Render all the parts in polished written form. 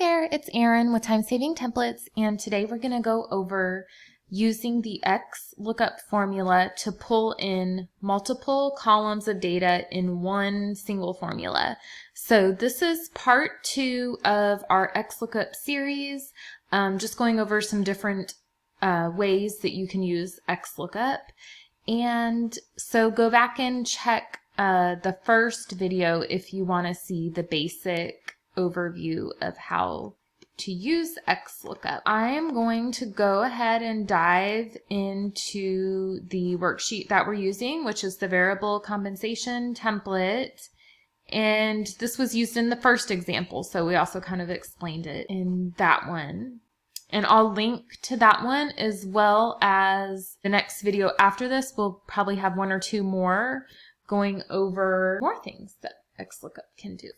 there, it's Erin with Time Saving Templates, and today we're going to go over using the Xlookup formula to pull in multiple columns of data in one single formula. So this is part 2 of our Xlookup series, just going over some different ways that you can use Xlookup. And so go back and check the first video if you want to see the basic overview of how to use Xlookup. I am going to go ahead and dive into the worksheet that we're using, which is the variable compensation template. And this was used in the first example, so we also kind of explained it in that one. And I'll link to that one as well as the next video after this. We'll probably have 1 or 2 more going over more things that Xlookup can do.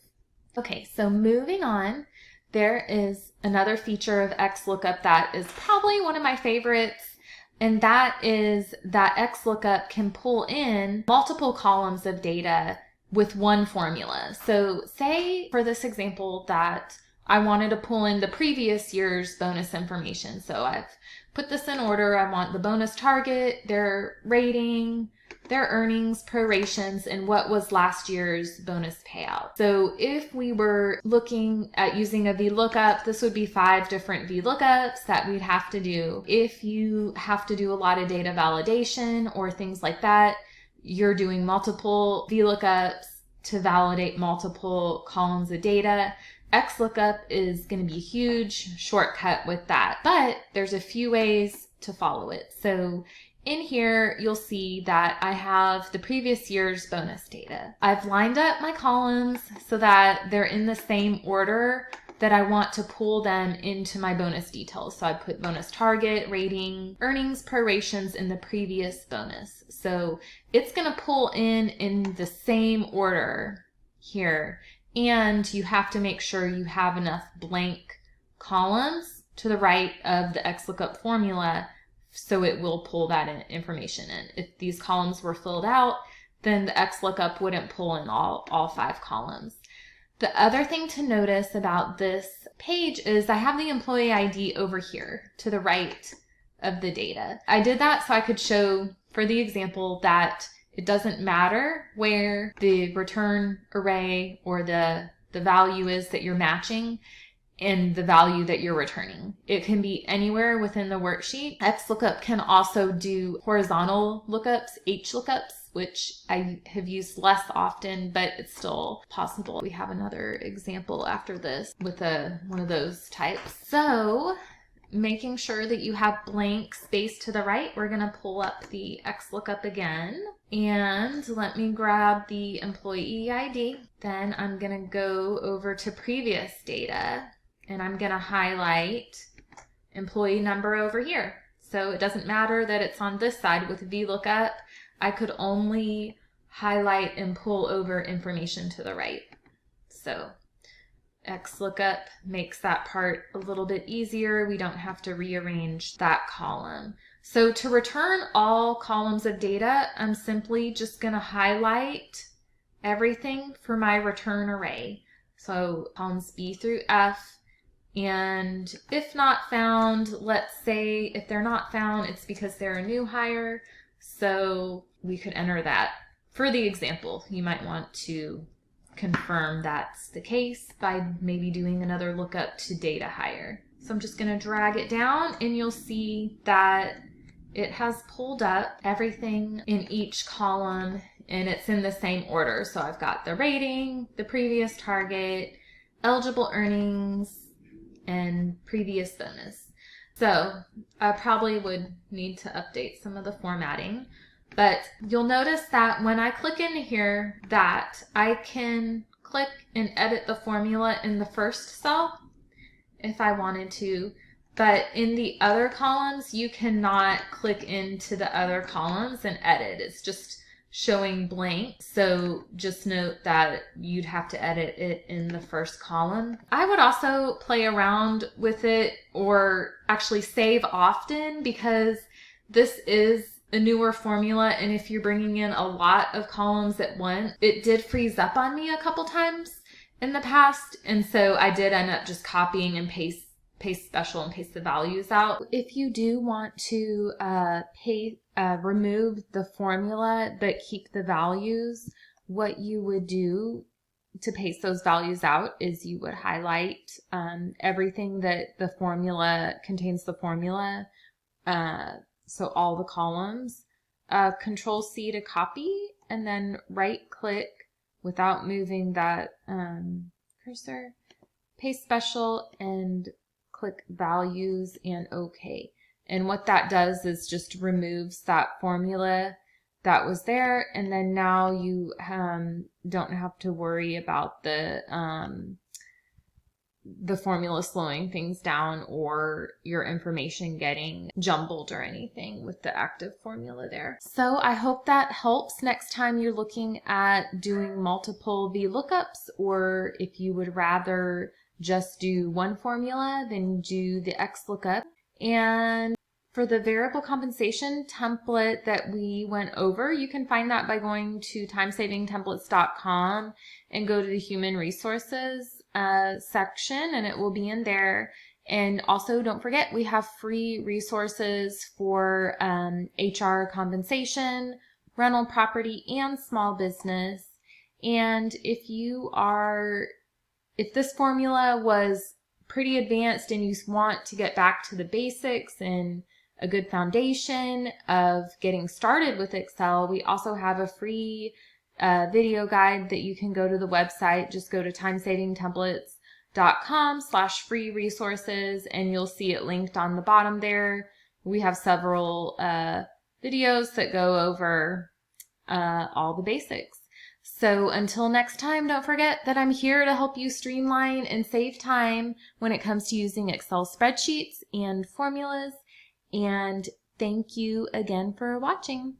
Okay, so moving on, there is another feature of Xlookup that is probably one of my favorites, and that is that Xlookup can pull in multiple columns of data with one formula. So say for this example that I wanted to pull in the previous year's bonus information. So I've put this in order. I want the bonus target, their rating, their earnings, prorations, and what was last year's bonus payout. So if we were looking at using a VLOOKUP, this would be 5 different VLOOKUPs that we'd have to do. If you have to do a lot of data validation or things like that, you're doing multiple VLOOKUPs to validate multiple columns of data. Xlookup is going to be a huge shortcut with that, but there's a few ways to follow it. So in here, you'll see that I have the previous year's bonus data. I've lined up my columns so that they're in the same order that I want to pull them into my bonus details. So I put bonus target, rating, earnings, prorations in the previous bonus. So it's going to pull in the same order here. And you have to make sure you have enough blank columns to the right of the Xlookup formula so it will pull that information in. If these columns were filled out, then the Xlookup wouldn't pull in all 5 columns. The other thing to notice about this page is I have the employee ID over here to the right of the data. I did that so I could show for the example that it doesn't matter where the return array or the value is that you're matching and the value that you're returning. It can be anywhere within the worksheet. Xlookup can also do horizontal lookups, Xlookups, which I have used less often, but it's still possible. We have another example after this with one of those types. So making sure that you have blank space to the right, we're going to pull up the Xlookup again. And let me grab the employee ID. Then I'm going to go over to previous data and I'm going to highlight employee number over here. So it doesn't matter that it's on this side with VLOOKUP. I could only highlight and pull over information to the right. So Xlookup makes that part a little bit easier. We don't have to rearrange that column. So to return all columns of data, I'm simply just going to highlight everything for my return array. So columns B through F. And if not found, let's say if they're not found, it's because they're a new hire. So we could enter that. For the example, you might want to confirm that's the case by maybe doing another lookup to data hire. So I'm just going to drag it down and you'll see that it has pulled up everything in each column and it's in the same order. So I've got the rating, the previous target, eligible earnings, and previous bonus. So I probably would need to update some of the formatting, but you'll notice that when I click in here that I can click and edit the formula in the first cell if I wanted to, but in the other columns you cannot click into the other columns and edit. It's just showing blank. So just note that you'd have to edit it in the first column. I would also play around with it or actually save often because this is a newer formula, and if you're bringing in a lot of columns at once, it did freeze up on me a couple times in the past, and so I did end up just copying and paste special and paste the values out. If you do want to remove the formula but keep the values, what you would do to paste those values out is you would highlight everything that the formula contains, the formula, so all the columns, Control C to copy, and then right click without moving that cursor, paste special, and click values and OK. And what that does is just removes that formula that was there, and then now you don't have to worry about the formula slowing things down or your information getting jumbled or anything with the active formula there. So I hope that helps next time you're looking at doing multiple VLOOKUPs, or if you would rather just do one formula, then do the Xlookup. And for the variable compensation template that we went over, you can find that by going to timesavingtemplates.com and go to the human resources section, and it will be in there. And also don't forget, we have free resources for HR compensation, rental property, and small business. And if this formula was pretty advanced and you want to get back to the basics and a good foundation of getting started with Excel, we also have a free video guide that you can go to the website. Just go to timesavingtemplates.com/free resources, and you'll see it linked on the bottom there. We have several videos that go over all the basics. So until next time, don't forget that I'm here to help you streamline and save time when it comes to using Excel spreadsheets and formulas. And thank you again for watching.